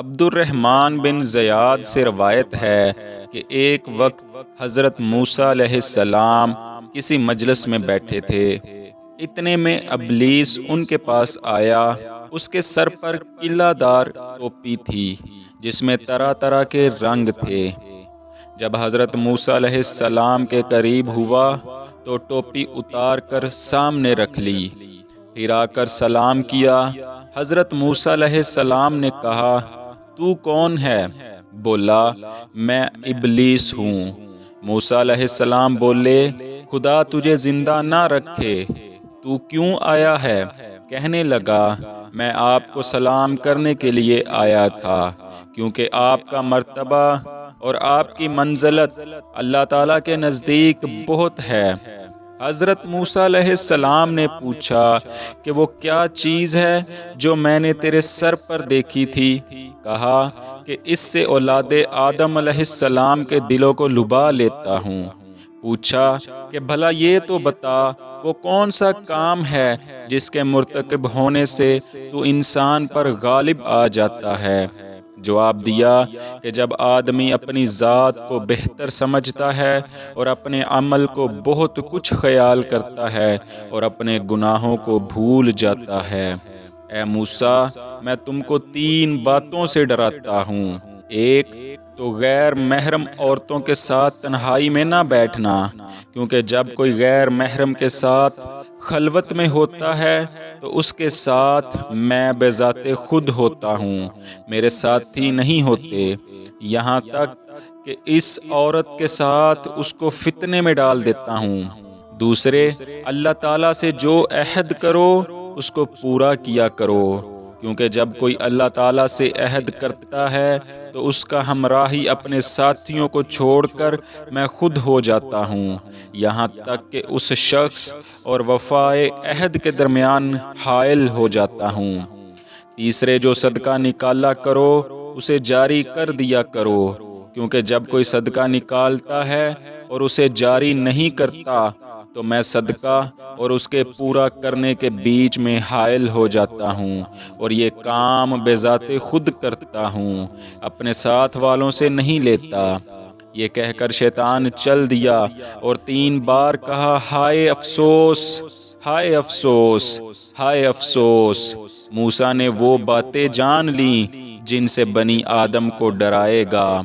عبد الرحمن بن زیاد سے روایت ہے کہ ایک وقت حضرت موسیٰ علیہ السلام کسی مجلس میں بیٹھے تھے۔ اتنے میں ابلیس ان کے پاس آیا۔ اس کے سر پر قلعہ دار ٹوپی تھی جس میں طرح طرح کے رنگ تھے۔ جب حضرت موسیٰ علیہ السلام کے قریب ہوا تو ٹوپی اتار کر سامنے رکھ لی، پھر آ کر سلام کیا۔ حضرت موسیٰ علیہ السلام نے کہا، تو کون ہے؟ بولا، میں ابلیس ہوں۔ موسیٰ علیہ السلام بولے، خدا تجھے زندہ نہ رکھے، تو کیوں آیا ہے؟ کہنے لگا، میں آپ کو سلام کرنے کے لیے آیا تھا، کیونکہ آپ کا مرتبہ اور آپ کی منزلت اللہ تعالیٰ کے نزدیک بہت ہے۔ حضرت موسیٰ علیہ السلام نے پوچھا کہ وہ کیا چیز ہے جو میں نے تیرے سر پر دیکھی تھی؟ کہا کہ اس سے اولاد آدم علیہ السلام کے دلوں کو لبھا لیتا ہوں۔ پوچھا کہ بھلا یہ تو بتا، وہ کون سا کام ہے جس کے مرتکب ہونے سے تو انسان پر غالب آ جاتا ہے؟ جواب دیا کہ جب آدمی اپنی ذات کو بہتر سمجھتا ہے اور اپنے عمل کو بہت کچھ خیال کرتا ہے اور اپنے گناہوں کو بھول جاتا ہے۔ اے موسیٰ، میں تم کو 3 باتوں سے ڈراتا ہوں۔ ایک تو غیر محرم عورتوں کے ساتھ تنہائی میں نہ بیٹھنا، کیونکہ جب کوئی غیر محرم کے ساتھ خلوت میں ہوتا ہے تو اس کے ساتھ میں بذات خود ہوتا ہوں، میرے ساتھی نہیں ہوتے، یہاں تک کہ اس عورت کے ساتھ اس کو فتنے میں ڈال دیتا ہوں۔ دوسرے، اللہ تعالیٰ سے جو عہد کرو اس کو پورا کیا کرو، کیونکہ جب کوئی اللہ تعالیٰ سے عہد کرتا ہے تو اس کا ہمراہی اپنے ساتھیوں کو چھوڑ کر میں خود ہو جاتا ہوں، یہاں تک کہ اس شخص اور وفائے عہد کے درمیان حائل ہو جاتا ہوں۔ تیسرے، جو صدقہ نکالا کرو اسے جاری کر دیا کرو، کیونکہ جب کوئی صدقہ نکالتا ہے اور اسے جاری نہیں کرتا تو میں صدقہ اور اس کے پورا کرنے کے بیچ میں حائل ہو جاتا ہوں، اور یہ کام بذات خود کرتا ہوں، اپنے ساتھ والوں سے نہیں لیتا۔ یہ کہہ کر شیطان چل دیا اور 3 بار کہا، ہائے افسوس، ہائے افسوس، ہائے افسوس۔ موسیٰ نے وہ باتیں جان لیں جن سے بنی آدم کو ڈرائے گا۔